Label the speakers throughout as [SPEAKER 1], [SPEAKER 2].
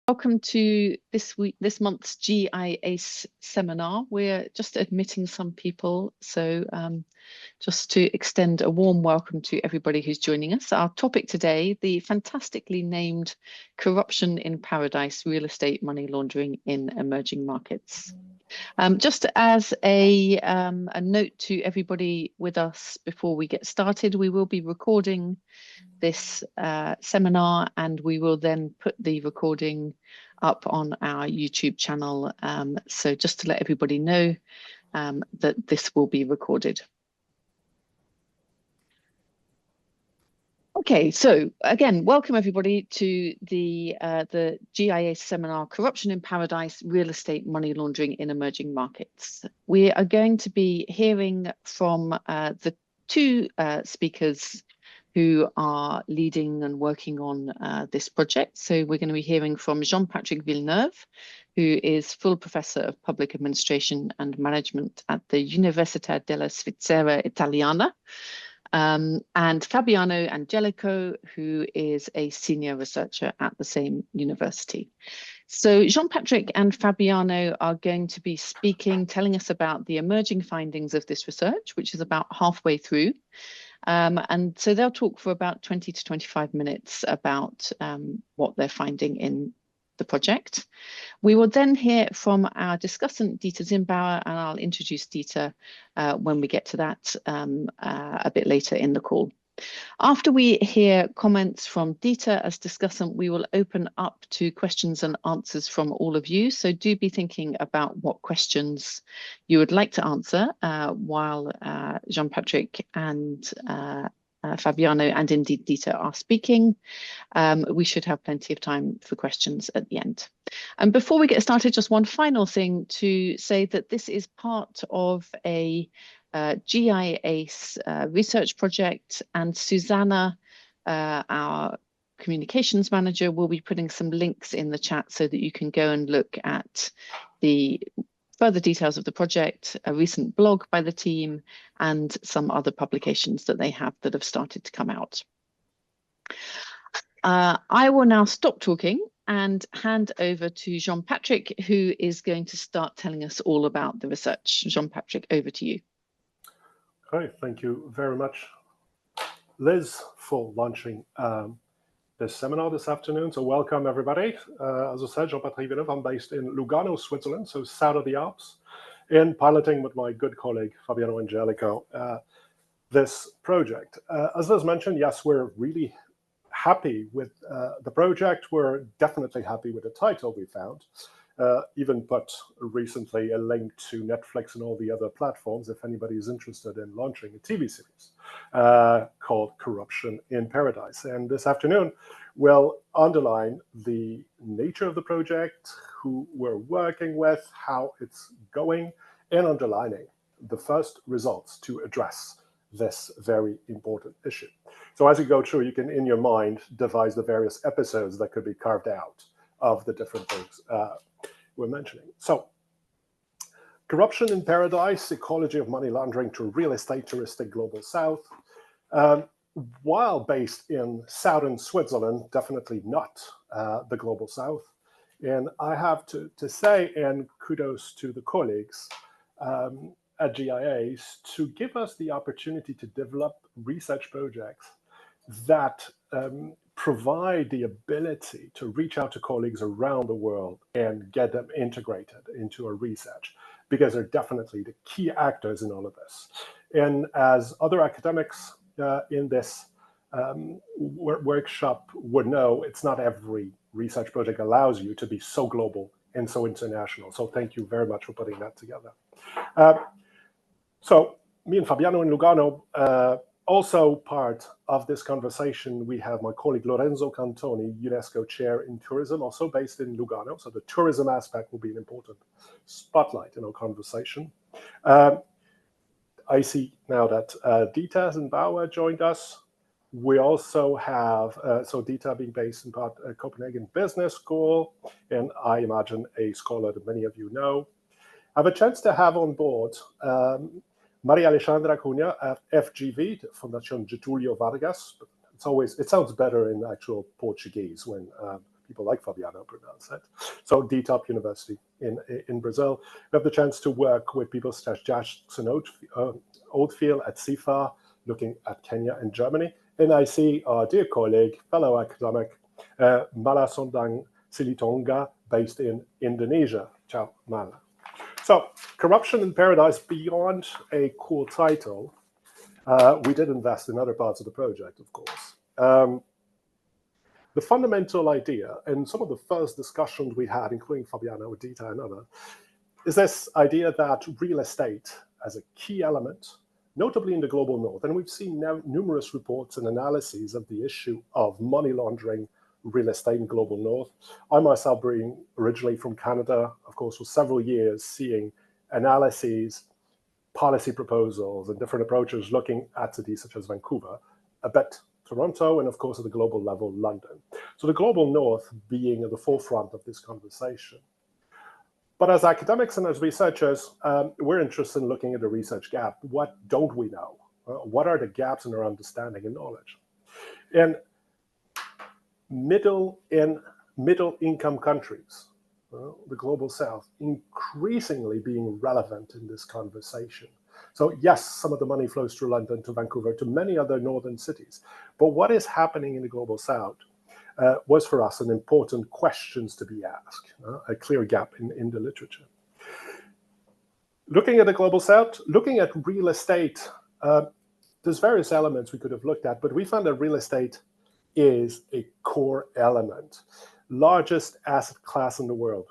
[SPEAKER 1] Welcome to this month's GIACE seminar. We're just admitting some people, so just to extend a warm welcome to everybody who's joining us. Our topic today, the fantastically named Corruption in Paradise, Real Estate Money Laundering in Emerging Markets. Just as a note to everybody with us before we get started, we will be recording this seminar, and we will then put the recording up on our YouTube channel. So just to let everybody know that this will be recorded. Okay, so again, welcome everybody to the GIA seminar, Corruption in Paradise, Real Estate Money Laundering in Emerging Markets. We are going to be hearing from the two speakers who are leading and working on this project. So we're going to be hearing from Jean-Patrick Villeneuve, who is full professor of public administration and management at the Università della Svizzera Italiana, and Fabiano Angelico, who is a senior researcher at the same university. So Jean-Patrick and Fabiano are going to be speaking, telling us about the emerging findings of this research, which is about halfway through. And so they'll talk for about 20 to 25 minutes about what they're finding in the project. We will then hear from our discussant, Dieter Zimbauer, and I'll introduce Dieter when we get to that a bit later in the call. After we hear comments from Dieter as discussant, we will open up to questions and answers from all of you. So do be thinking about what questions you would like to answer while Jean-Patrick and Fabiano and indeed Dieter are speaking. We should have plenty of time for questions at the end. And before we get started, just one final thing to say that this is part of a GIACE research project, and Susanna, our communications manager, will be putting some links in the chat so that you can go and look at the further details of the project, a recent blog by the team, and some other publications that they have that have started to come out. I will now stop talking and hand over to Jean-Patrick, who is going to start telling us all about the research. Jean-Patrick, over to you.
[SPEAKER 2] Great, thank you very much, Liz, for launching this seminar this afternoon. So welcome everybody. As I said, Jean-Patrick Villeneuve, I'm based in Lugano, Switzerland, so south of the Alps, and piloting with my good colleague, Fabiano Angelico, this project. As Liz mentioned, yes, we're really happy with the project. We're definitely happy with the title we found. Even put recently a link to Netflix and all the other platforms if anybody is interested in launching a TV series called Corruption in Paradise. And this afternoon, we'll underline the nature of the project, who we're working with, how it's going, and underlining the first results to address this very important issue. So as you go through, you can, in your mind, devise the various episodes that could be carved out of the different things we're mentioning. So, Corruption in Paradise, Ecology of Money Laundering to Real Estate Touristic Global South. While based in southern Switzerland, definitely not the Global South. And I have to say, and kudos to the colleagues at GIAs, to give us the opportunity to develop research projects that provide the ability to reach out to colleagues around the world and get them integrated into our research, because they're definitely the key actors in all of this. And as other academics in this workshop would know, it's not every research project allows you to be so global and so international. So thank you very much for putting that together. So me and Fabiano in Lugano, also part of this conversation, we have my colleague Lorenzo Cantoni, UNESCO Chair in Tourism, also based in Lugano. So the tourism aspect will be an important spotlight in our conversation. I see now that Dieter Zimbauer joined us. We also have, so Dieter being based in Copenhagen Business School, and I imagine a scholar that many of you know. I have a chance to have on board Maria Alexandra Cunha at FGV, Fundación Getúlio Vargas. It sounds better in actual Portuguese when people like Fabiano pronounce it. So DTOP University in Brazil. We have the chance to work with people such as Jackson Oldfield at CIFA, looking at Kenya and Germany. And I see our dear colleague, fellow academic, Mala Sondang Silitonga, based in Indonesia. Ciao, Mala. So, Corruption in Paradise, beyond a cool title, we did invest in other parts of the project, of course. The fundamental idea, and some of the first discussions we had, including Fabiano, Dita, and others, is this idea that real estate as a key element, notably in the global north, and we've seen numerous reports and analyses of the issue of money laundering real estate in global north. I myself, being originally from Canada, of course, for several years seeing analyses, policy proposals, and different approaches looking at cities such as Vancouver, a bit Toronto, and of course at the global level, London. So the global north being at the forefront of this conversation. But as academics and as researchers, we're interested in looking at the research gap. What don't we know? What are the gaps in our understanding and knowledge? And middle income countries, the global south, increasingly being relevant in this conversation. So yes, some of the money flows through London to Vancouver, to many other northern cities. But what is happening in the global south was for us an important questions to be asked, a clear gap in the literature. Looking at the global south, looking at real estate, there's various elements we could have looked at, but we found that real estate is a core element, largest asset class in the world,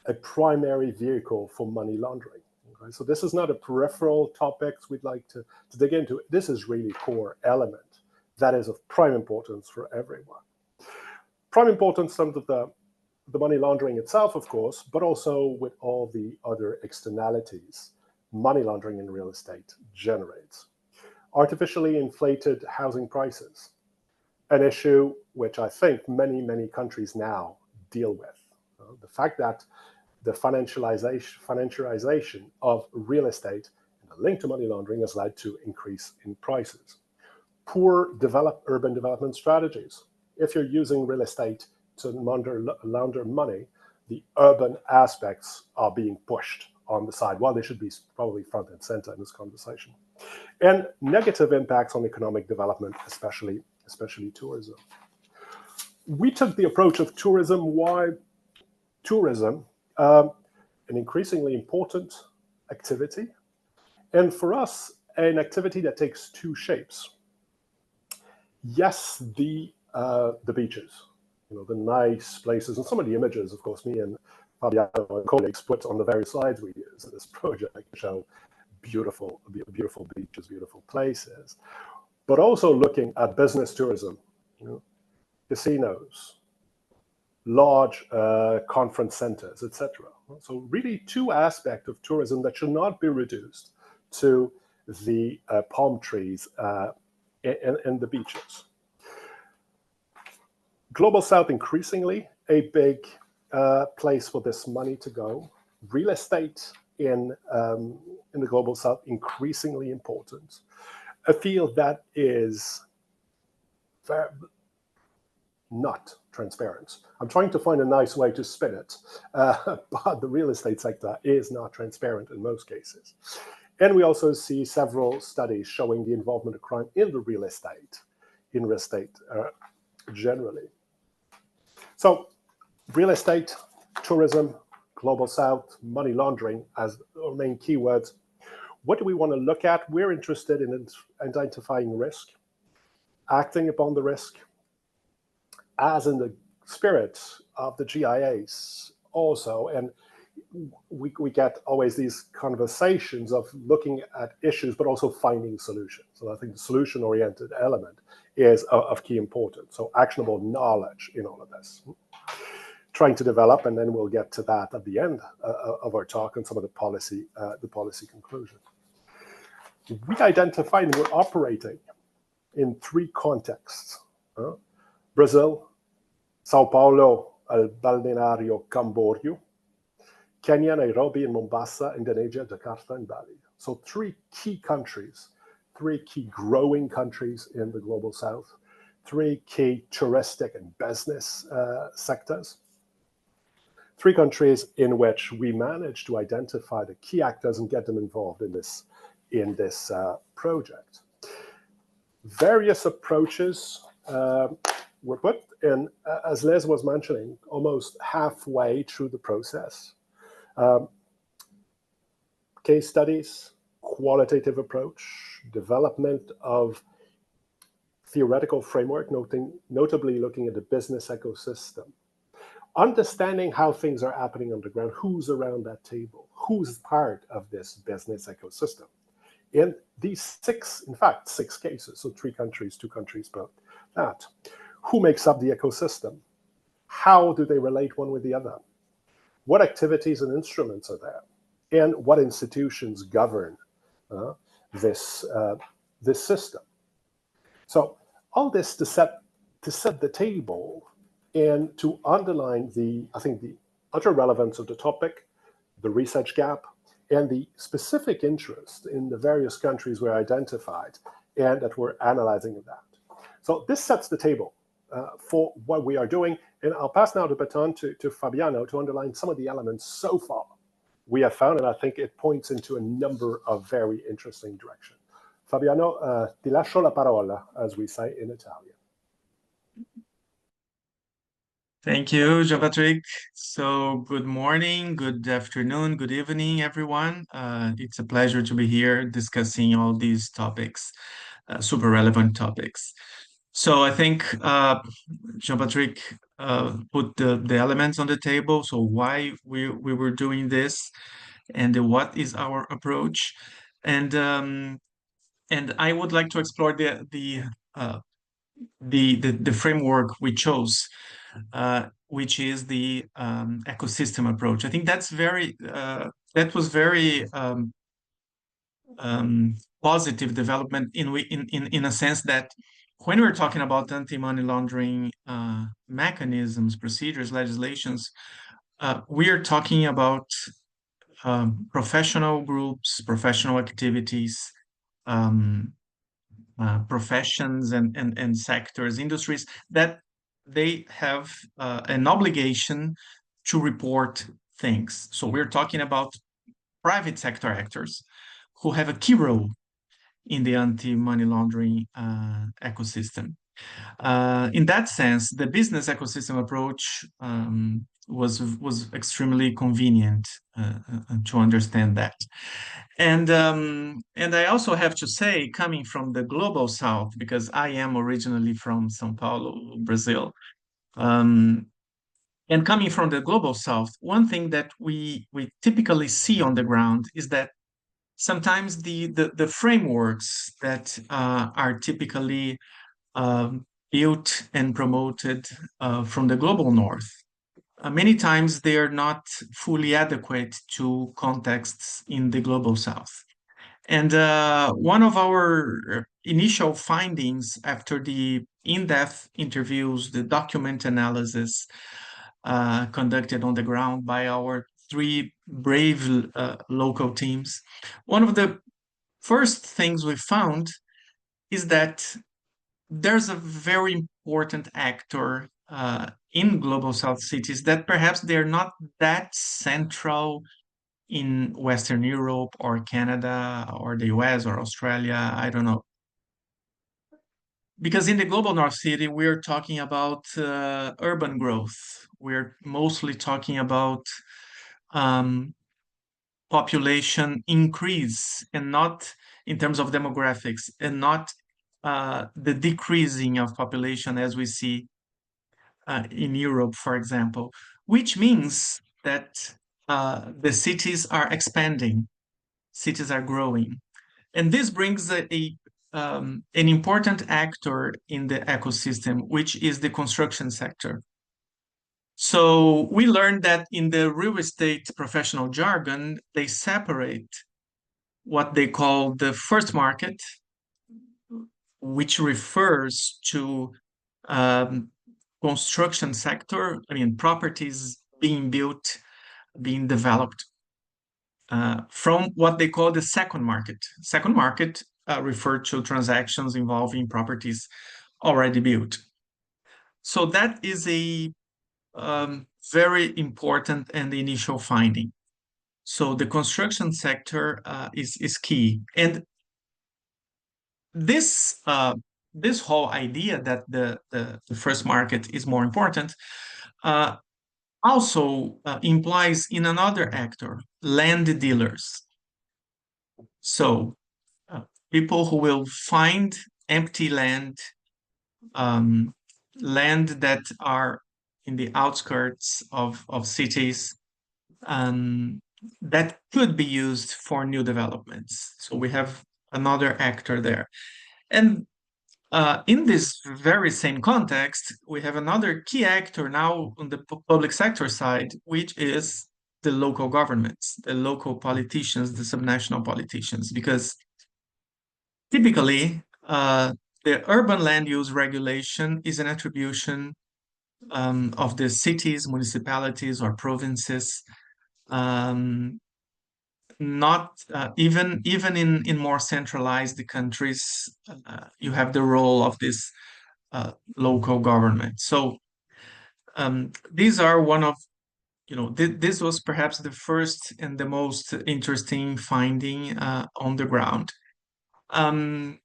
[SPEAKER 2] a primary vehicle for money laundering. Okay? So this is not a peripheral topic we'd like to dig into. This is really core element that is of prime importance for everyone. Prime importance in terms of the money laundering itself, of course, but also with all the other externalities money laundering in real estate generates. Artificially inflated housing prices, an issue which I think many countries now deal with. The fact that the financialization of real estate and the link to money laundering has led to increase in prices. Poor urban development strategies. If you're using real estate to launder money, the urban aspects are being pushed on the side, while they should be probably front and center in this conversation. And negative impacts on economic development, especially tourism. We took the approach of tourism. Why tourism? An increasingly important activity, and for us, an activity that takes two shapes. Yes, the beaches, the nice places, and some of the images, of course, me and Fabiano and colleagues put on the various slides we use in this project show beautiful beaches, beautiful places, but also looking at business tourism, casinos, large conference centers, etc. So really two aspects of tourism that should not be reduced to the palm trees and the beaches. Global South increasingly a big place for this money to go. Real estate in the Global South increasingly important. A field that is very not transparent. I'm trying to find a nice way to spin it, but the real estate sector is not transparent in most cases. And we also see several studies showing the involvement of crime in the real estate generally. So real estate, tourism, Global South, money laundering as our main keywords. What do we want to look at? We're interested in identifying risk, acting upon the risk, as in the spirit of the GIAs also. And we get always these conversations of looking at issues, but also finding solutions. So I think the solution-oriented element is of key importance. So actionable knowledge in all of this. Trying to develop, and then we'll get to that at the end of our talk and some of the policy conclusion. We identified and we're operating in three contexts. Brazil, Sao Paulo, El Balneario Camboriú, Kenya, Nairobi, and Mombasa, Indonesia, Jakarta, and Bali. So three key countries, three key growing countries in the Global South, three key touristic and business sectors. Three countries in which we managed to identify the key actors and get them involved in this project. Various approaches were put in, as Les was mentioning, almost halfway through the process. Case studies, qualitative approach, development of theoretical framework, notably looking at the business ecosystem, understanding how things are happening on the ground, who's around that table, who's part of this business ecosystem. In these six cases, so 3 countries, 2 countries, but that, who makes up the ecosystem? How do they relate one with the other? What activities and instruments are there? And what institutions govern this system? So all this to set the table and to underline the utter relevance of the topic, the research gap, and the specific interest in the various countries were identified and that we're analyzing that. So this sets the table for what we are doing. And I'll pass now the baton to Fabiano to underline some of the elements so far we have found, and I think it points into a number of very interesting directions. Fabiano, ti lascio la parola, as we say in Italian.
[SPEAKER 3] Thank you, Jean-Patrick. So good morning, good afternoon, good evening, everyone. It's a pleasure to be here discussing all these topics, super relevant topics. So I think Jean-Patrick put the elements on the table. So why we were doing this and what is our approach. And I would like to explore the framework we chose, which is the ecosystem approach. I think that was very positive development in a sense that when we're talking about anti-money laundering mechanisms, procedures, legislations, we are talking about professional groups, professional activities, professions and sectors, industries that they have an obligation to report things. So we're talking about private sector actors who have a key role in the anti-money laundering ecosystem. In that sense, the business ecosystem approach was extremely convenient to understand that. And I also have to say, coming from the global south, because I am originally from São Paulo, Brazil, and coming from the global south, one thing that we typically see on the ground is that sometimes the frameworks that are typically built and promoted from the global north, many times they are not fully adequate to contexts in the global south. And one of our initial findings after the in-depth interviews, the document analysis conducted on the ground by our 3 brave local teams, one of the first things we found is that there's a very important actor in global south cities that perhaps they're not that central in Western Europe or Canada or the US or Australia, I don't know. Because in the global north city, we're talking about urban growth. We're mostly talking about population increase, and not in terms of demographics, and not the decreasing of population as we see in Europe, for example, which means that the cities are expanding, cities are growing. And this brings an important actor in the ecosystem, which is the construction sector. So we learned that in the real estate professional jargon, they separate what they call the first market, which refers to construction sector, I mean, properties being built, being developed, from what they call the second market. Second market referred to transactions involving properties already built. So that is a very important and initial finding. So the construction sector is key. And this this whole idea that the first market is more important also implies in another actor, land dealers. So people who will find empty land, land that are in the outskirts of cities, that could be used for new developments. So we have another actor there. And in this very same context, we have another key actor now on the public sector side, which is the local governments, the local politicians, the subnational politicians, because typically the urban land use regulation is an attribution of the cities, municipalities, or provinces. Not even in more centralized countries, you have the role of this local government. So these are one of, this was perhaps the first and the most interesting finding on the ground. And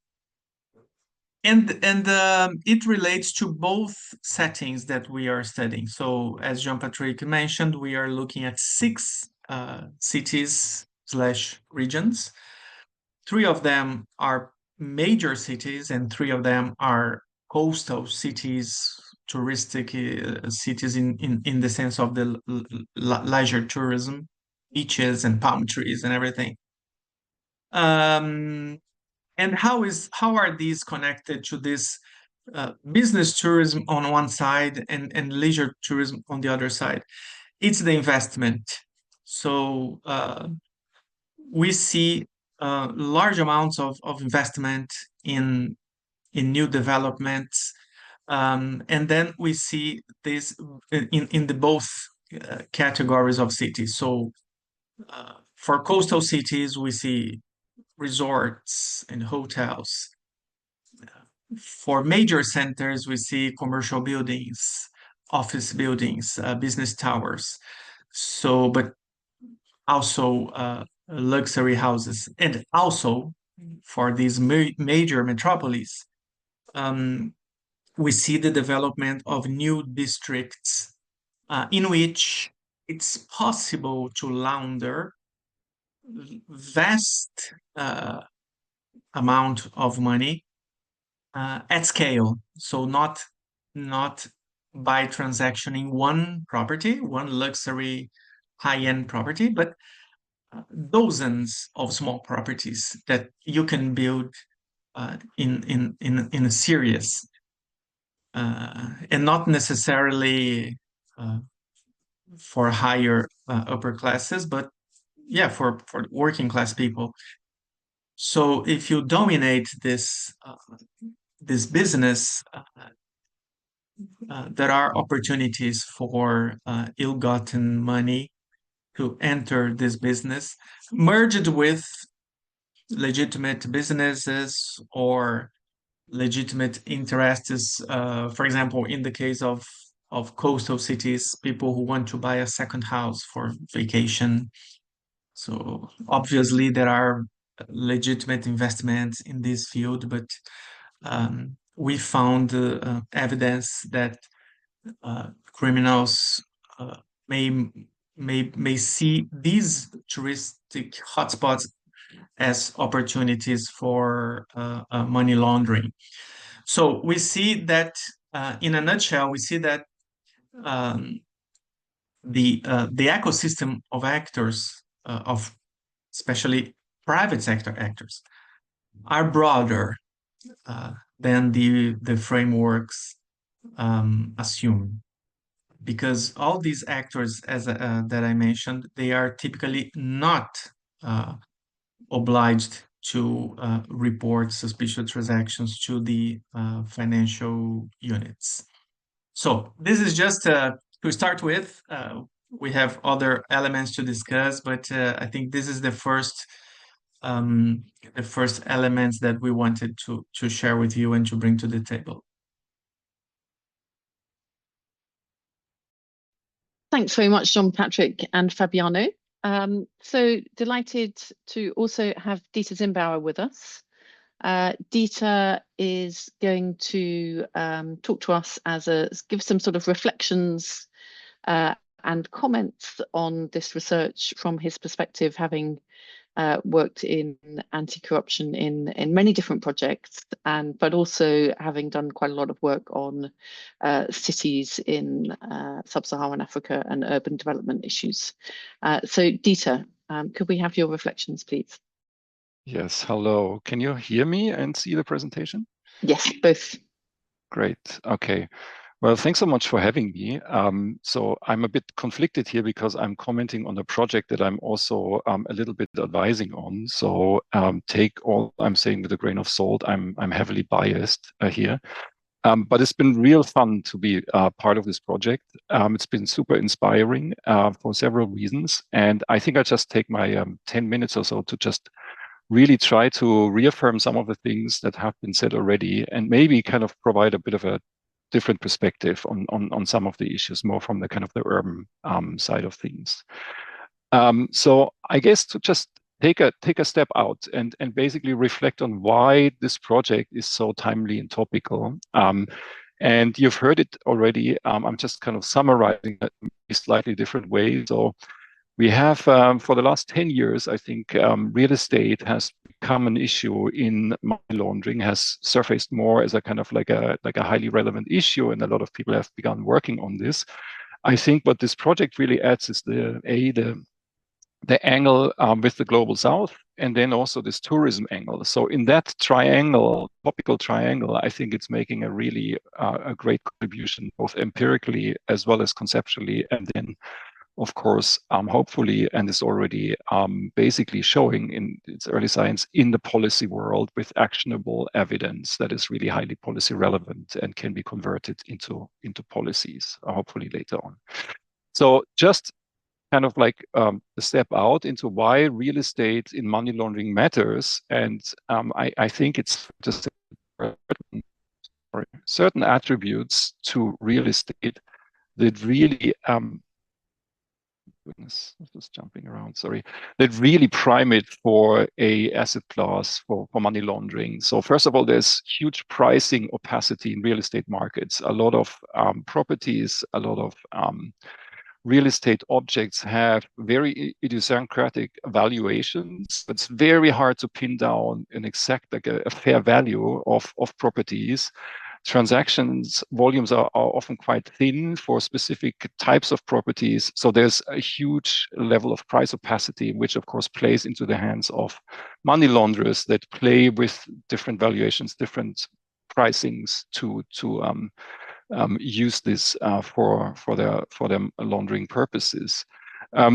[SPEAKER 3] it relates to both settings that we are studying. So as Jean-Patrick mentioned, we are looking at 6 cities/regions. 3 of them are major cities and 3 of them are coastal cities, touristic cities in the sense of the leisure tourism, beaches and palm trees and everything. And how are these connected to this business tourism on one side and leisure tourism on the other side? It's the investment. So we see large amounts of investment in new developments, and then we see this in the both categories of cities. So for coastal cities, we see resorts and hotels. For major centers, we see commercial buildings, office buildings, business towers. So, but also luxury houses, and also for these major metropolises, we see the development of new districts in which it's possible to launder vast amount of money at scale. So not by transactioning one property, one luxury high-end property, but dozens of small properties that you can build in a series, and not necessarily for higher upper classes, but yeah, for working class people. So if you dominate this business, there are opportunities for ill-gotten money to enter this business, merged with legitimate businesses or legitimate interests. For example, in the case of coastal cities, people who want to buy a second house for vacation. So obviously there are legitimate investments in this field, but we found evidence that criminals may see these touristic hotspots as opportunities for money laundering. So we see that, in a nutshell, we see that the ecosystem of actors, of especially private sector actors, are broader than the frameworks assume. Because all these actors, as that I mentioned, they are typically not obliged to report suspicious transactions to the financial units. So this is just to start with. We have other elements to discuss, but I think this is the first elements that we wanted to share with you and to bring to the table.
[SPEAKER 1] Thanks very much, John Patrick and Fabiano. So delighted to also have Dieter Zimbauer with us. Dieter is going to talk to us give some sort of reflections and comments on this research from his perspective, having worked in anti-corruption in many different projects, but also having done quite a lot of work on cities in sub-Saharan Africa and urban development issues. So Dieter, could we have your reflections, please?
[SPEAKER 4] Yes, hello. Can you hear me and see the presentation?
[SPEAKER 1] Yes, both.
[SPEAKER 4] Great. Okay. Well, thanks so much for having me. So I'm a bit conflicted here because I'm commenting on a project that I'm also a little bit advising on. So take all I'm saying with a grain of salt. I'm heavily biased here. But it's been real fun to be part of this project. It's been super inspiring for several reasons. And I think I'll just take my 10 minutes or so to just really try to reaffirm some of the things that have been said already and maybe kind of provide a bit of a different perspective on some of the issues, more from the kind of the urban side of things. So I guess to just take a step out and basically reflect on why this project is so timely and topical. And you've heard it already. I'm just kind of summarizing it in a slightly different way. So we have, for the last 10 years, I think real estate has become an issue in money laundering, has surfaced more as a kind of like a highly relevant issue, and a lot of people have begun working on this. I think what this project really adds is the angle with the global south, and then also this tourism angle. So in that triangle, topical triangle, I think it's making a really a great contribution, both empirically as well as conceptually, and then of course, hopefully, and is already basically showing in its early science in the policy world with actionable evidence that is really highly policy relevant and can be converted into policies, hopefully later on. So just kind of like a step out into why real estate in money laundering matters. And I think it's just certain attributes to real estate that really goodness, I'm just jumping around, sorry, that really prime it for a asset class for money laundering. So first of all, there's huge pricing opacity in real estate markets. A lot of properties, a lot of real estate objects have very idiosyncratic valuations. It's very hard to pin down an exact, like a fair value of properties. Transactions volumes are often quite thin for specific types of properties. So there's a huge level of price opacity, which of course plays into the hands of money launderers that play with different valuations, different pricings to use this for their laundering purposes.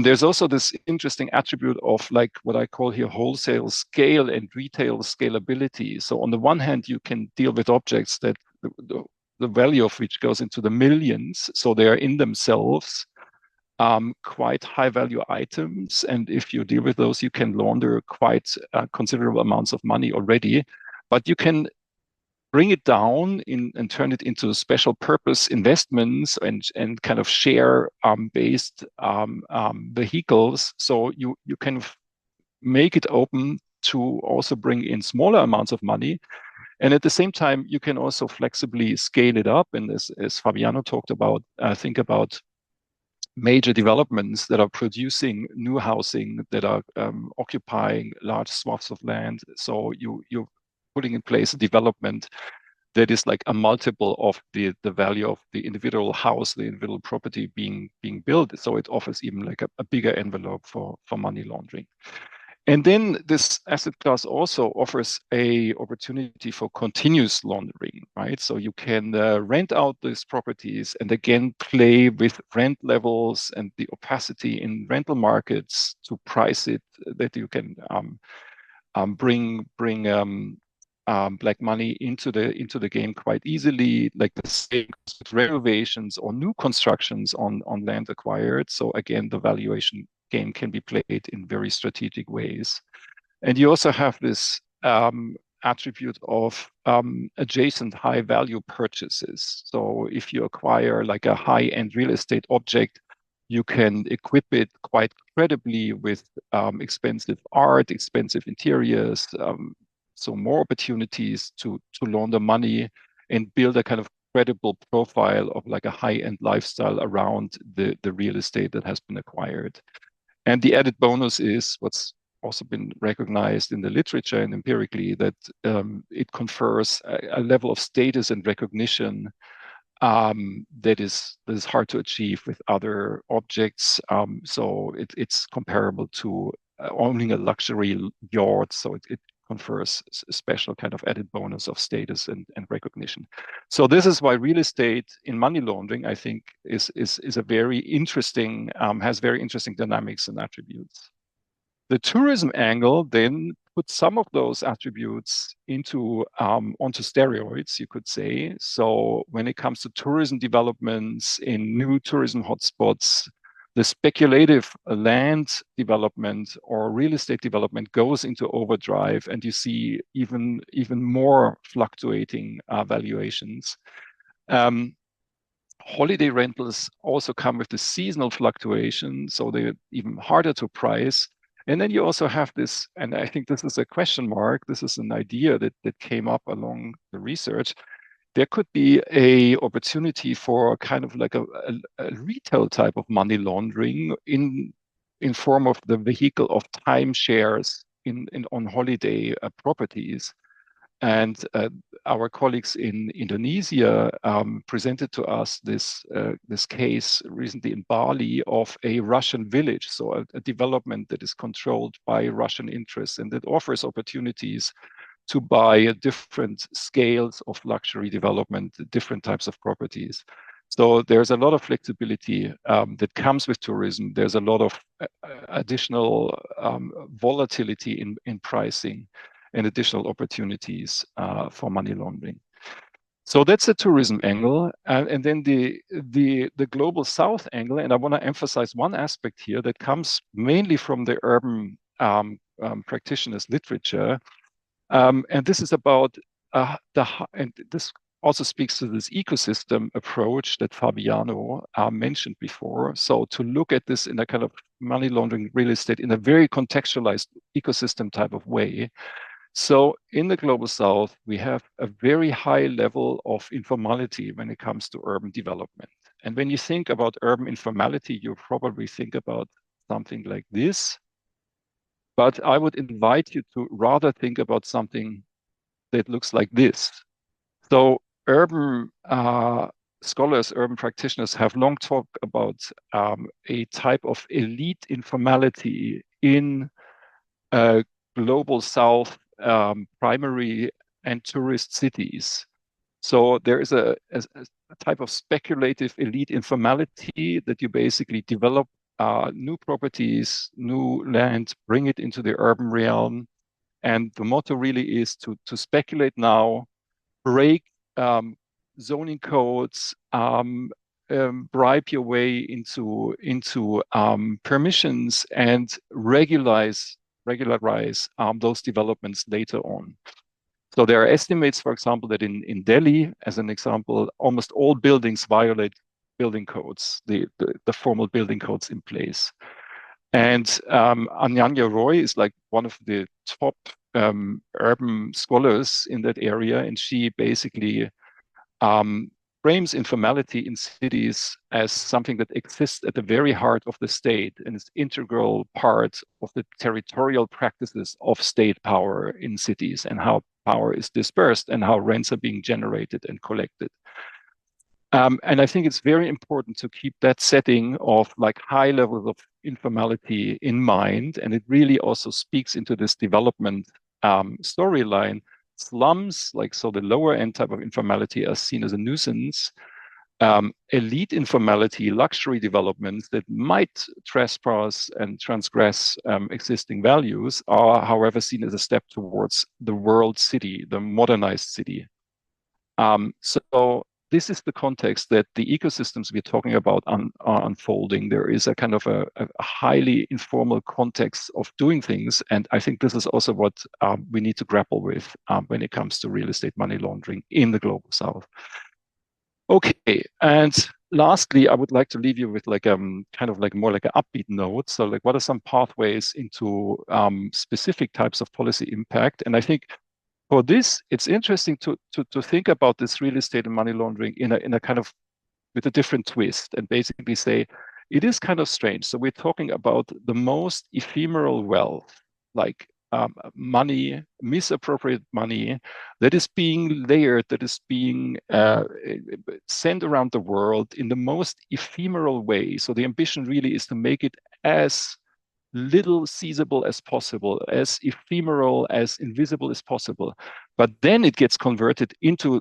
[SPEAKER 4] There's also this interesting attribute of like what I call here wholesale scale and retail scalability. So on the one hand, you can deal with objects that the value of which goes into the millions. So they are in themselves quite high value items. And if you deal with those, you can launder quite considerable amounts of money already. But you can bring it down and turn it into special purpose investments and kind of share based vehicles. So you can make it open to also bring in smaller amounts of money. And at the same time, you can also flexibly scale it up. And as Fabiano talked about, think about major developments that are producing new housing, that are occupying large swaths of land. So you're putting in place a development that is like a multiple of the value of the individual house, the individual property being built. So it offers even like a bigger envelope for money laundering. And then this asset class also offers a opportunity for continuous laundering, right? So you can rent out these properties and again play with rent levels and the opacity in rental markets to price it that you can bring black money into the game quite easily, like the same renovations or new constructions on land acquired. So again, the valuation game can be played in very strategic ways. And you also have this attribute of adjacent high value purchases. So if you acquire like a high-end real estate object, You can equip it quite credibly with expensive art, expensive interiors, so more opportunities to launder money and build a kind of credible profile of like a high-end lifestyle around the real estate that has been acquired. And the added bonus is what's also been recognized in the literature and empirically, that it confers a level of status and recognition that is hard to achieve with other objects. So it's comparable to owning a luxury yacht. So it confers a special kind of added bonus of status and recognition. So this is why real estate in money laundering, I think, is a very interesting, has very interesting dynamics and attributes. The tourism angle then puts some of those attributes into onto steroids, you could say. So when it comes to tourism developments in new tourism hotspots, the speculative land development or real estate development goes into overdrive, and you see even more fluctuating valuations. Holiday rentals also come with the seasonal fluctuation, so they're even harder to price. And then you also have this, and I think this is a question mark, this is an idea that came up along the research. There could be a opportunity for kind of like a retail type of money laundering in form of the vehicle of timeshares on holiday properties. And our colleagues in Indonesia presented to us this case recently in Bali of a Russian village, so a development that is controlled by Russian interests and that offers opportunities to buy different scales of luxury development, different types of properties. So there's a lot of flexibility that comes with tourism. There's a lot of additional volatility in pricing and additional opportunities for money laundering. So that's the tourism angle. And then the global south angle, and I want to emphasize one aspect here that comes mainly from the urban practitioners literature. And this is about and this also speaks to this ecosystem approach that Fabiano mentioned before. So to look at this in a kind of money laundering real estate in a very contextualized ecosystem type of way. So in the global south, we have a very high level of informality when it comes to urban development. And when you think about urban informality, you probably think about something like this. But I would invite you to rather think about something that looks like this. So urban scholars, urban practitioners have long talked about a type of elite informality in global south primary and tourist cities. So there is a type of speculative elite informality that you basically develop new properties, new land, bring it into the urban realm. And the motto really is to speculate now, break zoning codes, bribe your way into permissions and regularize those developments later on. So there are estimates, for example, that in Delhi, as an example, almost all buildings violate building codes, the formal building codes in place. And Ananya Roy is like one of the top urban scholars in that area, and she basically frames informality in cities as something that exists at the very heart of the state and is integral part of the territorial practices of state power in cities and how power is dispersed and how rents are being generated and collected. And I think it's very important to keep that setting of like high levels of informality in mind. And it really also speaks into this development storyline. Slums, like so the lower end type of informality are seen as a nuisance. Elite informality, luxury developments that might trespass and transgress existing values are, however, seen as a step towards the world city, the modernized city. So this is the context that the ecosystems we're talking about are unfolding. There is a kind of a highly informal context of doing things. And I think this is also what we need to grapple with when it comes to real estate money laundering in the global south. Okay, and lastly, I would like to leave you with like kind of like more like an upbeat note. So like, what are some pathways into specific types of policy impact? And I think for this, it's interesting to think about this real estate and money laundering in a kind of with a different twist, and basically say it is kind of strange. So we're talking about the most ephemeral wealth, like money, misappropriated money that is being layered, that is being sent around the world in the most ephemeral way. So the ambition really is to make it as little seizable as possible, as ephemeral, as invisible as possible. But then it gets converted into,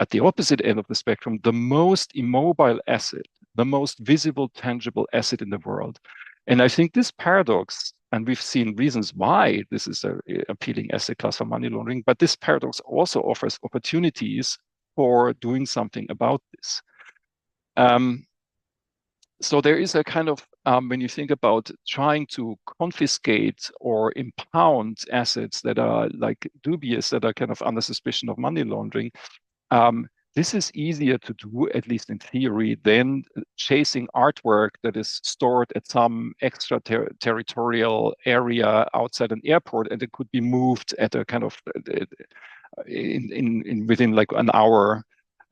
[SPEAKER 4] at the opposite end of the spectrum, the most immobile asset, the most visible, tangible asset in the world. And I think this paradox, and we've seen reasons why this is an appealing asset class for money laundering, but this paradox also offers opportunities for doing something about this. So there is a kind of, when you think about trying to confiscate or impound assets that are like dubious, that are kind of under suspicion of money laundering, this is easier to do, at least in theory, than chasing artwork that is stored at some extraterritorial area outside an airport, and it could be moved at a kind of within like an hour,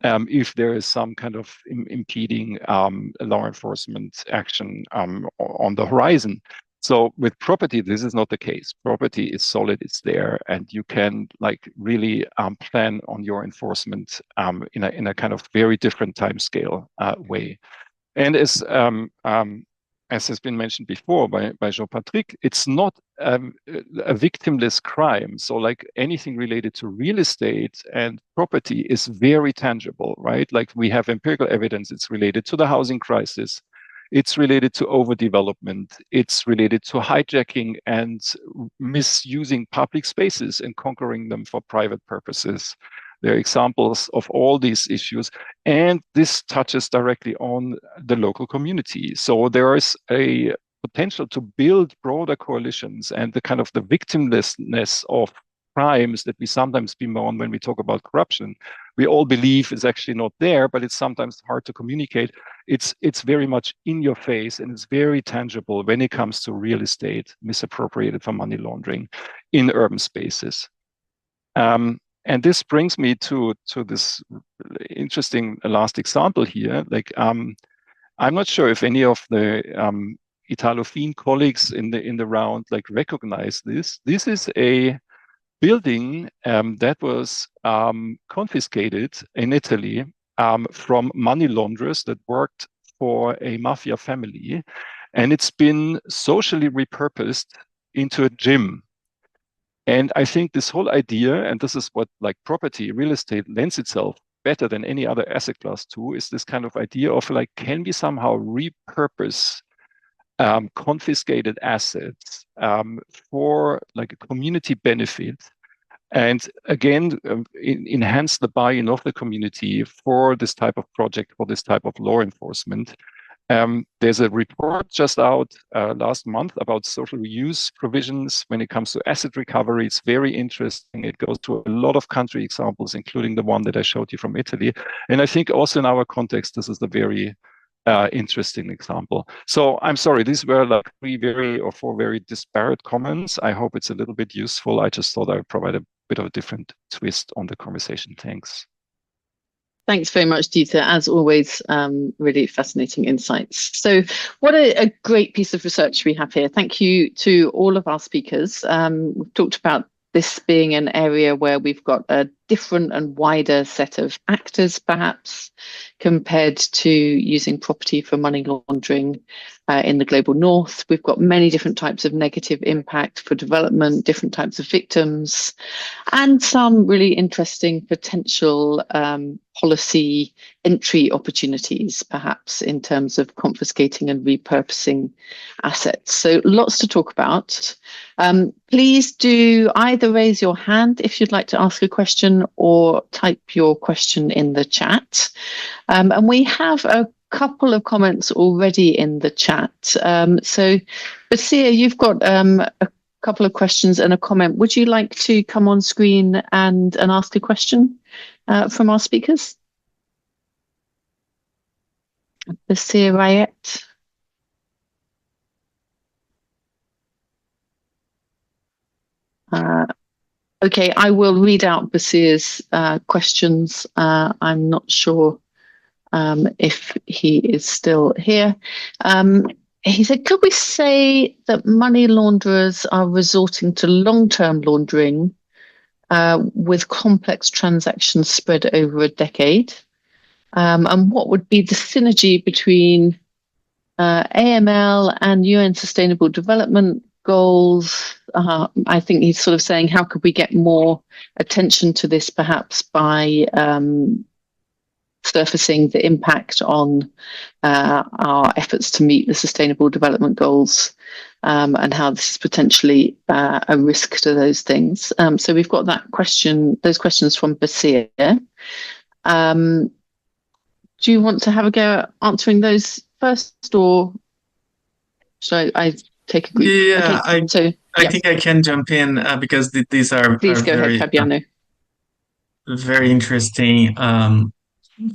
[SPEAKER 4] if there is some kind of impeding law enforcement action on the horizon. So with property, this is not the case. Property is solid, it's there, and you can like really plan on your enforcement in a kind of very different timescale way. And as has been mentioned before by Jean-Patrick, it's not a victimless crime. So like anything related to real estate and property is very tangible, right? Like we have empirical evidence it's related to the housing crisis. It's related to overdevelopment. It's related to hijacking and misusing public spaces and conquering them for private purposes. There are examples of all these issues, and this touches directly on the local community. So there is a potential to build broader coalitions, and the kind of the victimlessness of crimes that we sometimes bemoan when we talk about corruption, we all believe is actually not there, but it's sometimes hard to communicate. It's very much in your face, and it's very tangible when it comes to real estate misappropriated for money laundering in urban spaces. And this brings me to this interesting last example here. Like, I'm not sure if any of the Italophile colleagues in the round like recognize this. This is a building that was confiscated in Italy from money launderers that worked for a mafia family, and it's been socially repurposed into a gym. And I think this whole idea, and this is what like property, real estate lends itself better than any other asset class to, is this kind of idea of like, can we somehow repurpose confiscated assets for like a community benefit, and again enhance the buy-in of the community for this type of project, for this type of law enforcement. There's a report just out last month about social reuse provisions when it comes to asset recovery. It's very interesting. It goes to a lot of country examples, including the one that I showed you from Italy. And I think also in our context, this is a very interesting example. So I'm sorry, these were like 3 or 4 very disparate comments. I hope it's a little bit useful. I just thought I would provide a bit of a different twist on the conversation. Thanks.
[SPEAKER 1] Thanks very much, Dieter. As always, really fascinating insights. So what a great piece of research we have here. Thank you to all of our speakers. We've talked about this being an area where we've got a different and wider set of actors, perhaps, compared to using property for money laundering in the global north. We've got many different types of negative impact for development, different types of victims, and some really interesting potential policy entry opportunities, perhaps, in terms of confiscating and repurposing assets. So lots to talk about. Please do either raise your hand if you'd like to ask a question or type your question in the chat. And we have a couple of comments already in the chat. So, Basia, you've got a couple of questions and a comment. Would you like to come on screen and ask a question from our speakers? Basir Rayet. Okay, I will read out Basir's questions. I'm not sure if he is still here. He said, could we say that money launderers are resorting to long-term laundering with complex transactions spread over a decade? And what would be the synergy between AML and UN Sustainable Development Goals? I think he's sort of saying, how could we get more attention to this, perhaps by surfacing the impact on our efforts to meet the Sustainable Development Goals, and how this is potentially a risk to those things. So we've got those questions from Basir. Do you want to have a go at answering those first, or should I take a group?
[SPEAKER 3] Yeah,
[SPEAKER 1] okay,
[SPEAKER 3] I think I can jump in because these are
[SPEAKER 1] Please go ahead, Fabiano.
[SPEAKER 3] Very interesting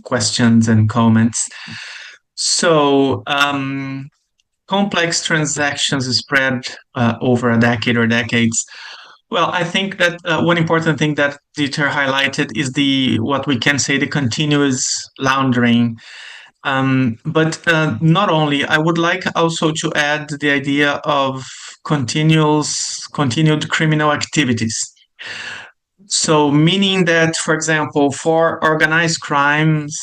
[SPEAKER 3] questions and comments. So complex transactions spread over a decade or decades. Well, I think that one important thing that Dieter highlighted is what we can say the continuous laundering. But not only, I would like also to add the idea of continued criminal activities. So meaning that, for example, for organized crimes,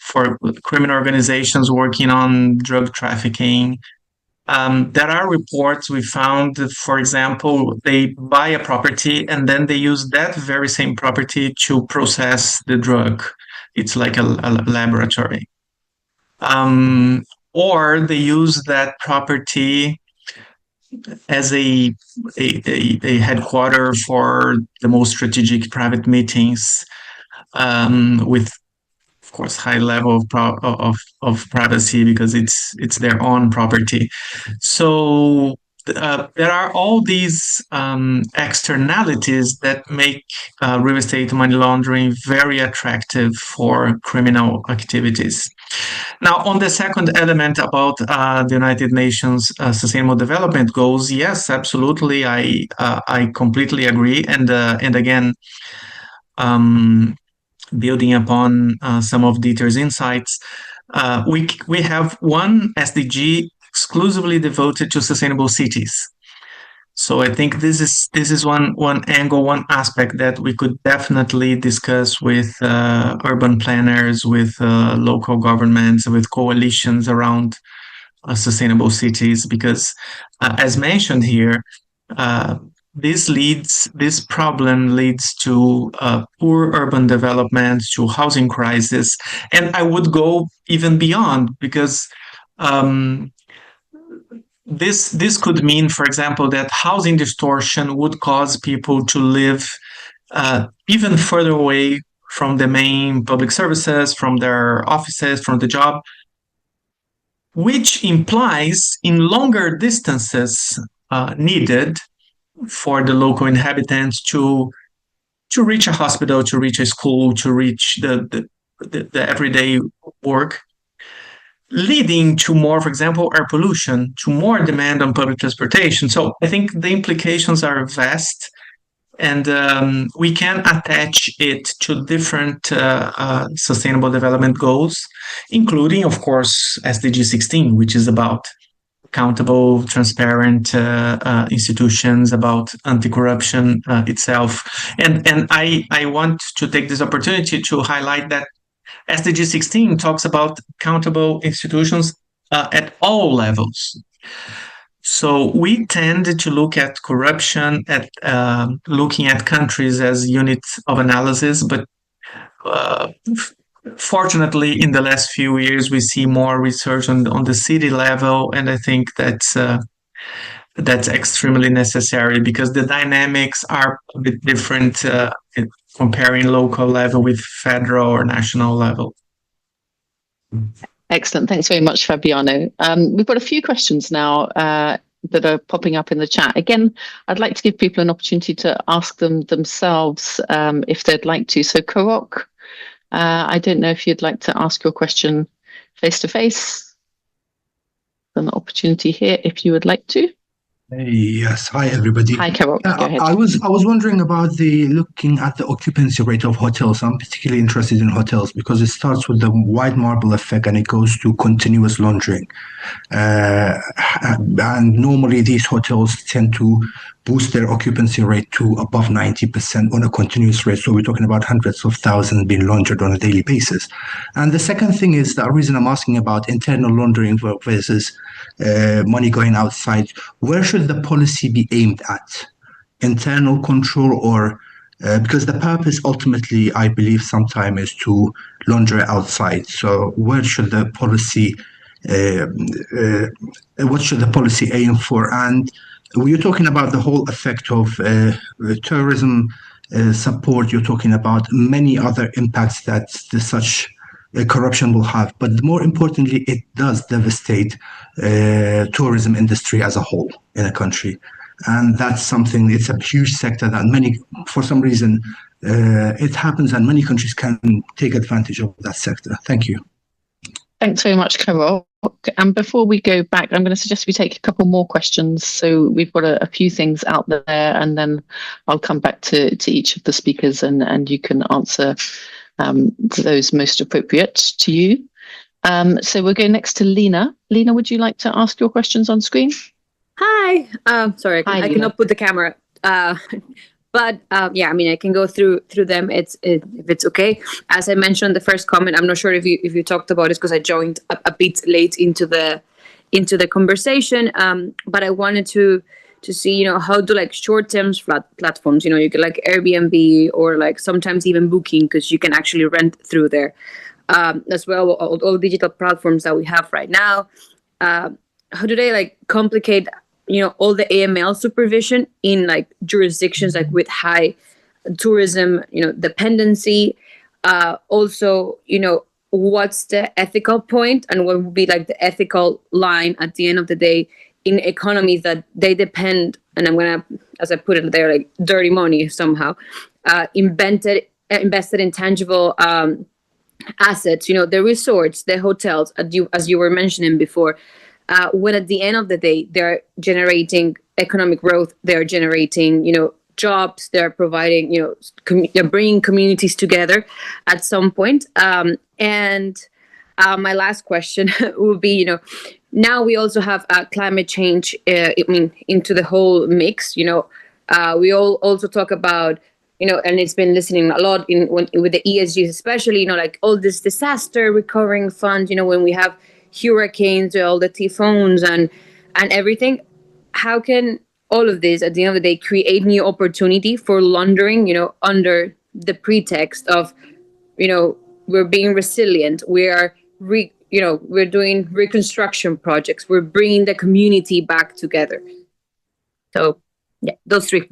[SPEAKER 3] for criminal organizations working on drug trafficking, there are reports we found, for example, they buy a property and then they use that very same property to process the drug. It's like a laboratory. Or they use that property as a headquarter for the most strategic private meetings, with, of course, high level of privacy because it's their own property. So there are all these externalities that make real estate money laundering very attractive for criminal activities. Now, on the second element about the United Nations Sustainable Development Goals, yes, absolutely, I completely agree. And again, building upon some of Dieter's insights, we have one SDG exclusively devoted to sustainable cities. So I think this is one angle, one aspect that we could definitely discuss with urban planners, with local governments, with coalitions around sustainable cities, because as mentioned here, this problem leads to poor urban development, to housing crisis, and I would go even beyond, because this could mean, for example, that housing distortion would cause people to live even further away from the main public services, from their offices, from the job, which implies in longer distances needed for the local inhabitants to reach a hospital, to reach a school, to reach the everyday work, leading to more, for example, air pollution, to more demand on public transportation. So I think the implications are vast, and we can attach it to different sustainable development goals, including, of course, SDG 16, which is about accountable, transparent institutions, about anti-corruption itself. And I want to take this opportunity to highlight that SDG 16 talks about accountable institutions at all levels. So we tend to look at corruption, at looking at countries as units of analysis, but fortunately, in the last few years, we see more research on the city level, and I think that's extremely necessary, because the dynamics are a bit different comparing local level with federal or national level.
[SPEAKER 1] Excellent. Thanks very much, Fabiano. We've got a few questions now that are popping up in the chat. Again, I'd like to give people an opportunity to ask them themselves if they'd like to. So, Karok, I don't know if you'd like to ask your question face-to-face. An opportunity here if you would like to.
[SPEAKER 5] Yes. Hi, everybody.
[SPEAKER 1] Hi, Carol. Go ahead.
[SPEAKER 5] I was wondering about looking at the occupancy rate of hotels. I'm particularly interested in hotels because it starts with the white marble effect and it goes to continuous laundering. And normally these hotels tend to boost their occupancy rate to above 90% on a continuous rate. So we're talking about hundreds of thousands being laundered on a daily basis. And the second thing is the reason I'm asking about internal laundering versus money going outside. Where should the policy be aimed at? Internal control or because the purpose ultimately, I believe, sometimes is to launder outside. So where should the policy what should the policy aim for? And you're talking about the whole effect of tourism support. You're talking about many other impacts that such corruption will have. But more importantly, it does devastate tourism industry as a whole in a country. And that's something, it's a huge sector that many, for some reason, it happens and many countries can take advantage of that sector. Thank you.
[SPEAKER 1] Thanks very much, Carol. And before we go back, I'm going to suggest we take a couple more questions. So we've got a few things out there, and then I'll come back to each of the speakers and you can answer those most appropriate to you. So we'll go next to Lena. Lena, would you like to ask your questions on screen?
[SPEAKER 6] Hi. Sorry, I cannot put the camera. But yeah, I mean, I can go through them. If it's okay. As I mentioned, the first comment, I'm not sure if you talked about it because I joined a bit late into the conversation. But I wanted to see, how do like short-term platforms, you can like Airbnb or like sometimes even Booking, because you can actually rent through there as well. All digital platforms that we have right now. How do they like complicate all the AML supervision in like jurisdictions like with high tourism, dependency. Also, what's the ethical point and what would be like the ethical line at the end of the day in economies that they depend, and I'm gonna, as I put it there, like dirty money somehow, invested in tangible assets, the resorts, the hotels, as you were mentioning before. When at the end of the day, they're generating economic growth, they're generating, jobs, they're providing, they're bringing communities together at some point. And my last question would be, now we also have climate change, into the whole mix. We all also talk about, and it's been listening a lot with the ESGs, especially, like all this disaster recovering fund, when we have hurricanes, all the typhoons and everything. How can all of this at the end of the day create new opportunity for laundering, under the pretext of, we're being resilient, we're doing reconstruction projects, we're bringing the community back together. So yeah, those three.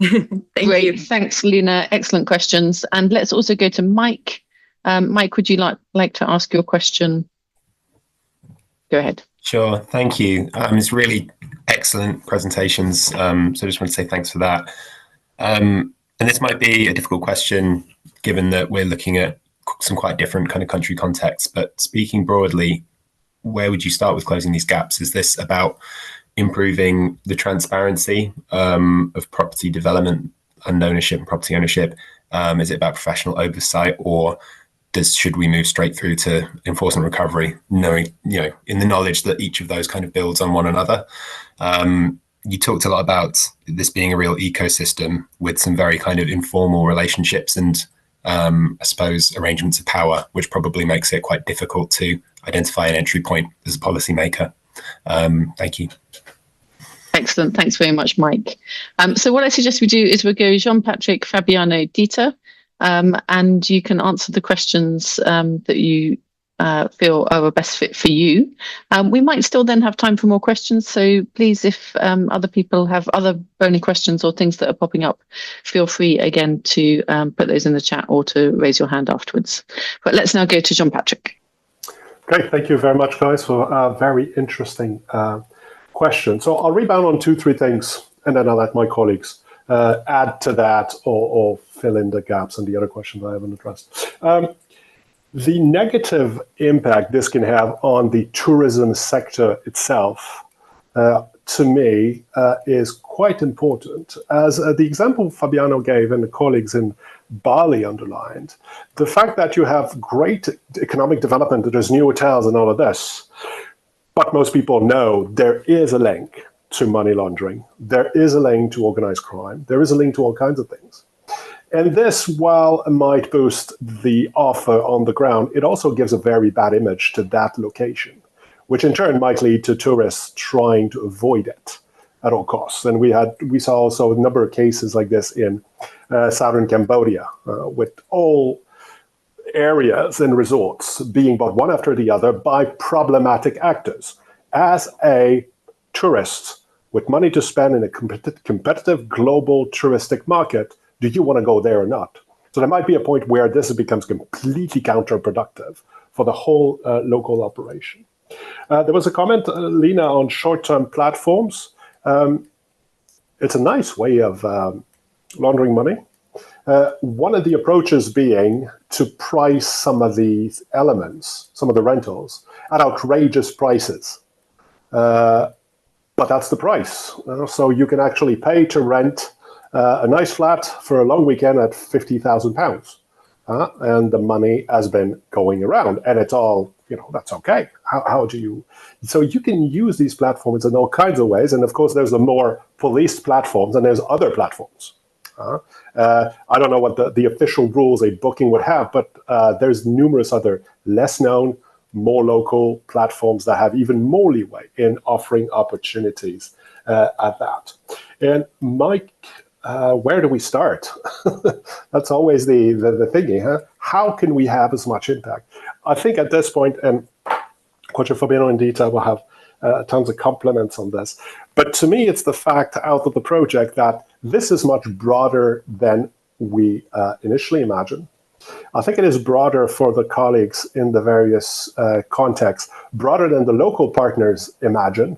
[SPEAKER 6] Thank you.
[SPEAKER 1] Thanks, Lena. Excellent questions. And let's also go to Mike. Mike, would you like to ask your question? Go ahead.
[SPEAKER 7] Sure, thank you. It's really excellent presentations. So I just want to say thanks for that. And this might be a difficult question, given that we're looking at some quite different kind of country contexts. But speaking broadly, where would you start with closing these gaps? Is this about improving the transparency of property development and ownership and property ownership? Is it about professional oversight, or should we move straight through to enforcement recovery, knowing, in the knowledge that each of those kind of builds on one another? You talked a lot about this being a real ecosystem with some very kind of informal relationships and I suppose arrangements of power, which probably makes it quite difficult to identify an entry point as a policymaker. Thank you.
[SPEAKER 1] Excellent. Thanks very much, Mike. So what I suggest we do is we'll go Jean-Patrick, Fabiano, Dieter, and you can answer the questions that you feel are a best fit for you. We might still then have time for more questions. So please, if other people have other burning questions or things that are popping up, feel free again to put those in the chat or to raise your hand afterwards. But let's now go to Jean-Patrick.
[SPEAKER 2] Great. Thank you very much, guys, for a very interesting question. So I'll rebound on 2-3 things, and then I'll let my colleagues add to that or fill in the gaps and the other questions I haven't addressed. The negative impact this can have on the tourism sector itself, to me, is quite important. As the example Fabiano gave and the colleagues in Bali underlined, the fact that you have great economic development, that there's new hotels and all of this, but most people know there is a link to money laundering. There is a link to organized crime. There is a link to all kinds of things. And this, while it might boost the offer on the ground, it also gives a very bad image to that location, which in turn might lead to tourists trying to avoid it at all costs. And we saw also a number of cases like this in southern Cambodia, with all areas and resorts being bought one after the other by problematic actors. As a tourist with money to spend in a competitive global touristic market, do you want to go there or not? So there might be a point where this becomes completely counterproductive for the whole local operation. There was a comment, Lina, on short-term platforms. It's a nice way of laundering money. One of the approaches being to price some of these elements, some of the rentals, at outrageous prices. But that's the price. So you can actually pay to rent a nice flat for a long weekend at £50,000. And the money has been going around, and it's all, that's okay. How do you? So you can use these platforms in all kinds of ways. And of course, there's the more policed platforms, and there's other platforms. I don't know what the official rules a booking would have, but there's numerous other less known, more local platforms that have even more leeway in offering opportunities at that. And Mike, where do we start? That's always the thinking, huh? How can we have as much impact? I think at this point, and Coach Fabiano in detail will have tons of compliments on this, but to me, it's the fact out of the project that this is much broader than we initially imagined. I think it is broader for the colleagues in the various contexts, broader than the local partners imagine.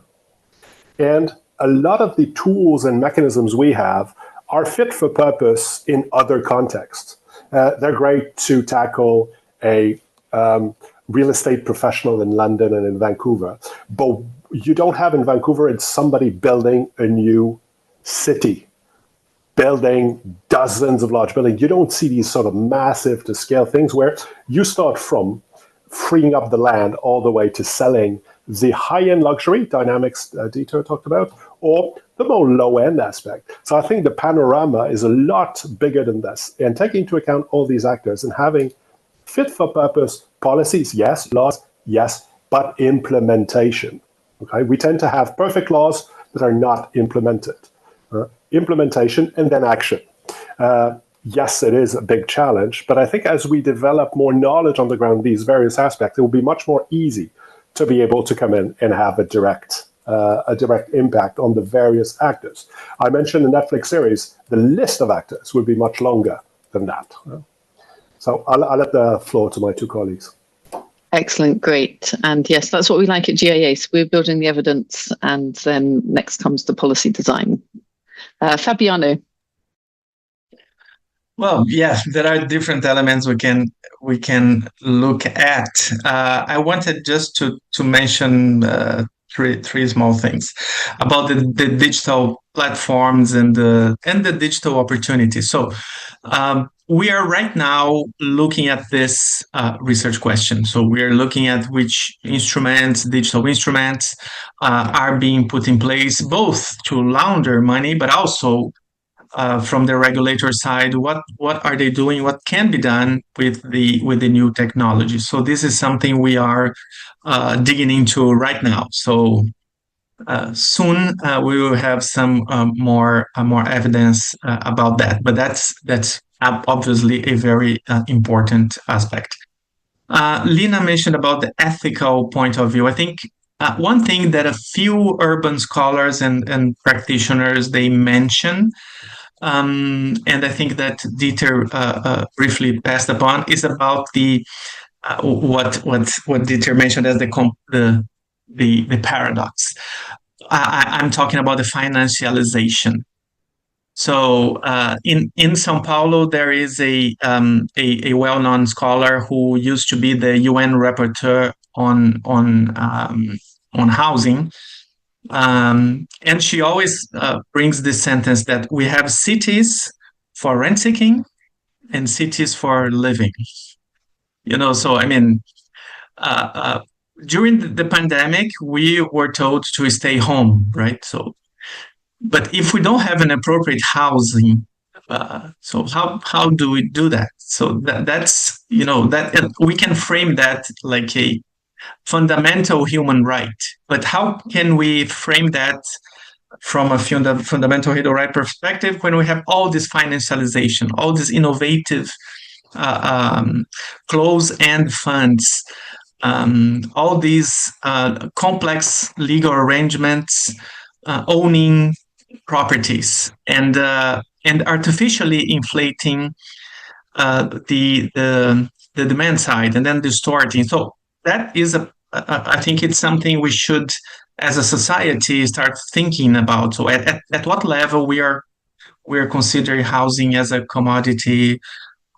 [SPEAKER 2] And a lot of the tools and mechanisms we have are fit for purpose in other contexts. They're great to tackle a real estate professional in London and in Vancouver, but you don't have in Vancouver, it's somebody building a new city, building dozens of large buildings. You don't see these sort of massive to scale things where you start from freeing up the land all the way to selling the high-end luxury dynamics Dieter talked about, or the more low-end aspect. So I think the panorama is a lot bigger than this. And taking into account all these actors and having fit-for-purpose policies, yes, laws, yes, but implementation. Okay, we tend to have perfect laws that are not implemented. Implementation and then action. Yes, it is a big challenge, but I think as we develop more knowledge on the ground, these various aspects, it will be much more easy to be able to come in and have a direct impact on the various actors. I mentioned the Netflix series, the list of actors would be much longer than that. So I'll let the floor to my two colleagues.
[SPEAKER 1] Excellent, great. And yes, that's what we like at GIACE. We're building the evidence, and then next comes the policy design. Fabiano.
[SPEAKER 3] Well, yeah, there are different elements we can look at. I wanted just to mention three small things about the digital platforms and the digital opportunities. So we are right now looking at this research question. So we are looking at which digital instruments are being put in place, both to launder money, but also from the regulator side, what are they doing? What can be done with the new technology? So this is something we are digging into right now. So soon we will have some more evidence about that. But that's obviously a very important aspect. Lina mentioned about the ethical point of view. I think one thing that a few urban scholars and practitioners they mention. And I think that Dieter briefly passed upon is about the what Dieter mentioned as the paradox. I'm talking about the financialization. So in São Paulo, there is a well-known scholar who used to be the UN rapporteur on housing, and she always brings this sentence that we have cities for rent seeking and cities for living. So I mean, during the pandemic, we were told to stay home, right? So. But if we don't have an appropriate housing, so how do we do that? So that's that we can frame that like a fundamental human right. But how can we frame that from a fundamental human right perspective when we have all this financialization, all this innovative closed-end funds, all these complex legal arrangements, owning properties, and artificially inflating the demand side and then distorting. So that is I think it's something we should, as a society, start thinking about. So at what level we're considering housing as a commodity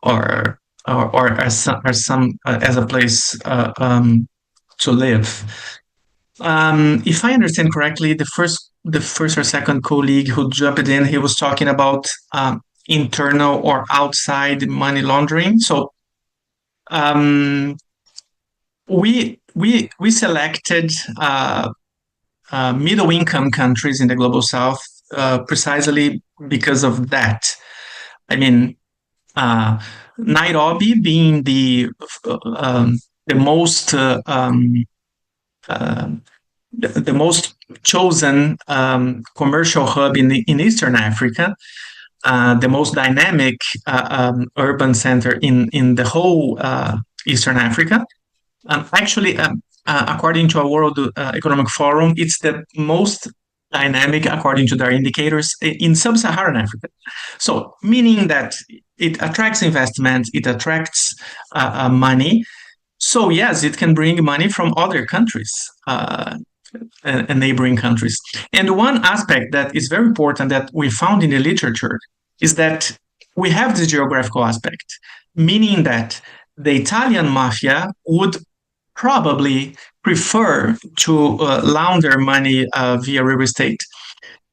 [SPEAKER 3] or as a place to live. If I understand correctly, the first or second colleague who jumped in, he was talking about internal or outside money laundering. So we selected middle income countries in the global south precisely because of that. I mean, Nairobi being the most the most chosen commercial hub in Eastern Africa, the most dynamic urban center in the whole Eastern Africa. Actually, according to a World Economic Forum, it's the most dynamic, according to their indicators, in sub-Saharan Africa. So, meaning that it attracts investment, it attracts money. So yes, it can bring money from other countries and neighboring countries. And one aspect that is very important that we found in the literature is that we have this geographical aspect, meaning that the Italian mafia would probably prefer to launder money via real estate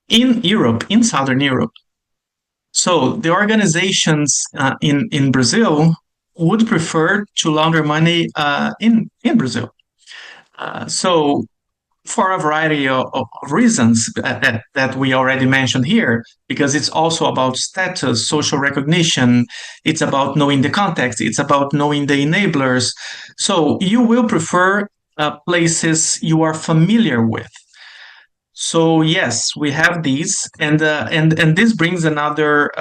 [SPEAKER 3] in Europe, in Southern Europe. So the organizations in Brazil would prefer to launder money in Brazil. So for a variety of reasons that we already mentioned here, because it's also about status, social recognition, it's about knowing the context, it's about knowing the enablers. So you will prefer places you are familiar with. So yes, we have these, and this brings another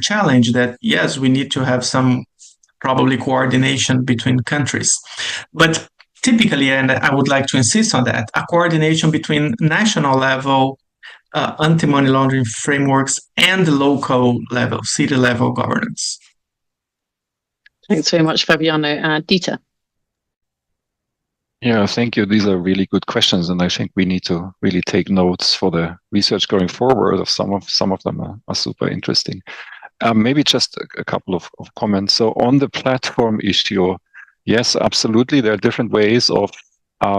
[SPEAKER 3] challenge that yes, we need to have some probably coordination between countries, but typically, and I would like to insist on that, a coordination between national level anti-money laundering frameworks and local level, city level governance.
[SPEAKER 1] Thanks very much, Fabiano. Dieter.
[SPEAKER 4] Yeah, thank you. These are really good questions, and I think we need to really take notes for the research going forward. Of some of them are super interesting. Maybe just a couple of comments. So on the platform issue, yes, absolutely. There are different ways of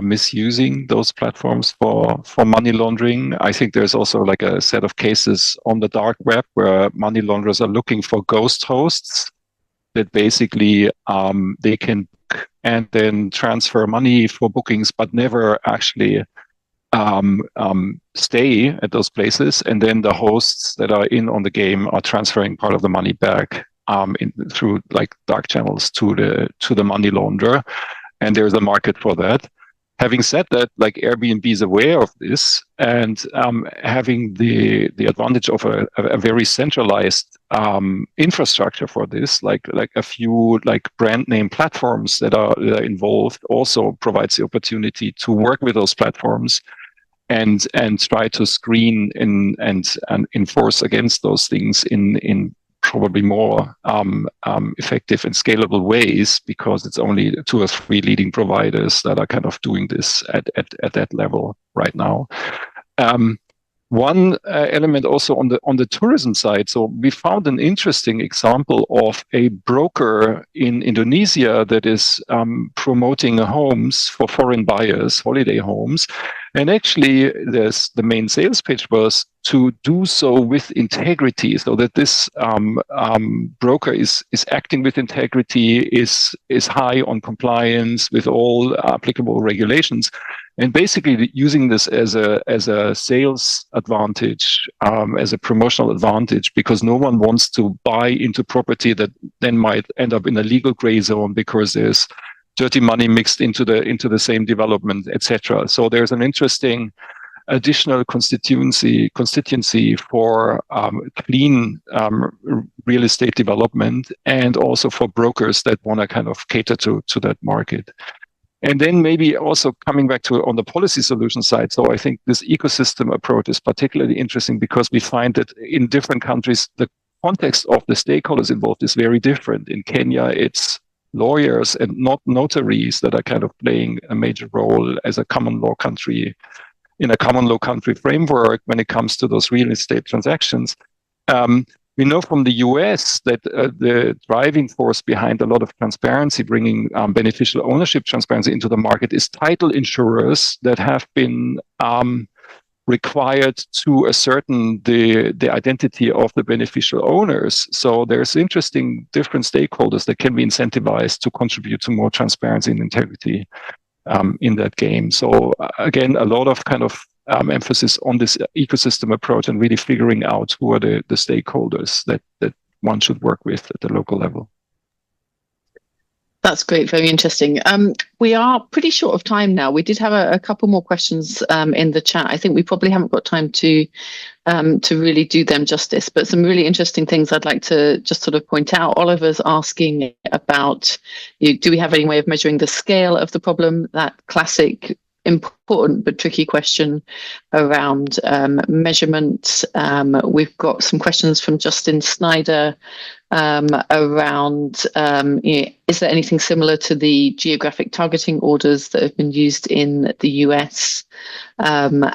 [SPEAKER 4] misusing those platforms for money laundering. I think there's also like a set of cases on the dark web where money launderers are looking for ghost hosts that basically they can book and then transfer money for bookings, but never actually stay at those places. And then the hosts that are in on the game are transferring part of the money back through like dark channels to the money launderer. And there's a market for that. Having said that, like Airbnb is aware of this and having the advantage of a very centralized infrastructure for this, like a few like brand name platforms that are involved, also provides the opportunity to work with those platforms and try to screen and enforce against those things in probably more effective and scalable ways, because it's only 2 or 3 leading providers that are kind of doing this at that level right now. One element also on the tourism side. So we found an interesting example of a broker in Indonesia that is promoting homes for foreign buyers, holiday homes. And actually, the main sales pitch was to do so with integrity, so that this broker is acting with integrity, is high on compliance with all applicable regulations, and basically using this as a sales advantage, as a promotional advantage, because no one wants to buy into property that then might end up in a legal gray zone because there's dirty money mixed into the same development, etc. So there's an interesting additional constituency for clean real estate development, and also for brokers that want to kind of cater to that market. And then maybe also coming back to on the policy solution side. So I think this ecosystem approach is particularly interesting because we find that in different countries, the context of the stakeholders involved is very different. In Kenya, it's lawyers and not notaries that are kind of playing a major role as a common law country, in a common law country framework when it comes to those real estate transactions. We know from the US that the driving force behind a lot of transparency, bringing beneficial ownership transparency into the market, is title insurers that have been required to ascertain the identity of the beneficial owners. So there's interesting different stakeholders that can be incentivized to contribute to more transparency and integrity in that game. So again, a lot of kind of emphasis on this ecosystem approach and really figuring out who are the stakeholders that one should work with at the local level.
[SPEAKER 1] That's great, very interesting. We are pretty short of time now. We did have a couple more questions in the chat. I think we probably haven't got time to really do them justice, but some really interesting things I'd like to just sort of point out. Oliver's asking about, do we have any way of measuring the scale of the problem? That classic important but tricky question around measurement. We've got some questions from Justin Snyder around is there anything similar to the geographic targeting orders that have been used in the US, and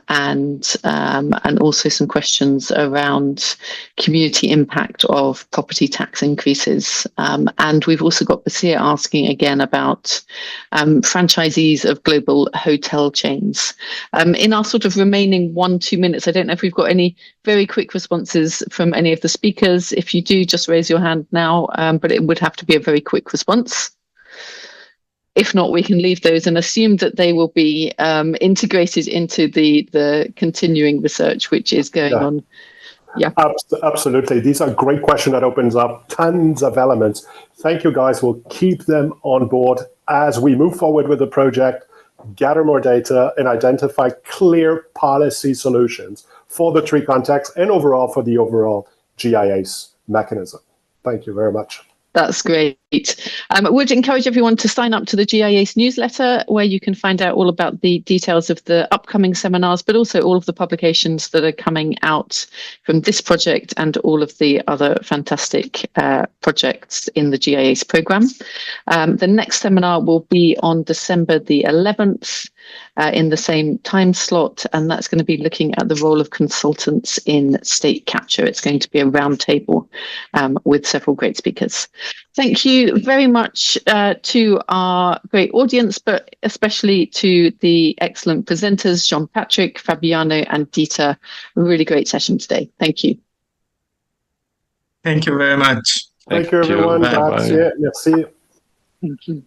[SPEAKER 1] also some questions around community impact of property tax increases, and we've also got Basir asking again about franchisees of global hotel chains. In our sort of remaining 1-2 minutes, I don't know if we've got any very quick responses from any of the speakers. If you do, just raise your hand now, but it would have to be a very quick response. If not, we can leave those and assume that they will be integrated into the continuing research which is going on. Yeah,
[SPEAKER 2] absolutely. These are great questions that opens up tons of elements. Thank you, guys. We'll keep them on board as we move forward with the project, gather more data, and identify clear policy solutions for the tree context and overall for the overall GIA's mechanism. Thank you very much.
[SPEAKER 1] That's great. I would encourage everyone to sign up to the GIA's newsletter, where you can find out all about the details of the upcoming seminars, but also all of the publications that are coming out from this project and all of the other fantastic projects in the GIA's program. The next seminar will be on December the 11th. In the same time slot, and that's going to be looking at the role of consultants in state capture. It's going to be a roundtable with several great speakers. Thank you very much to our great audience, but especially to the excellent presenters, Jean-Patrick, Fabiano, and Dieter. A really great session today. Thank you.
[SPEAKER 3] Thank you very much.
[SPEAKER 2] Thank you, everyone.
[SPEAKER 4] Bye.
[SPEAKER 2] Grazie. Merci.
[SPEAKER 1] Thank you.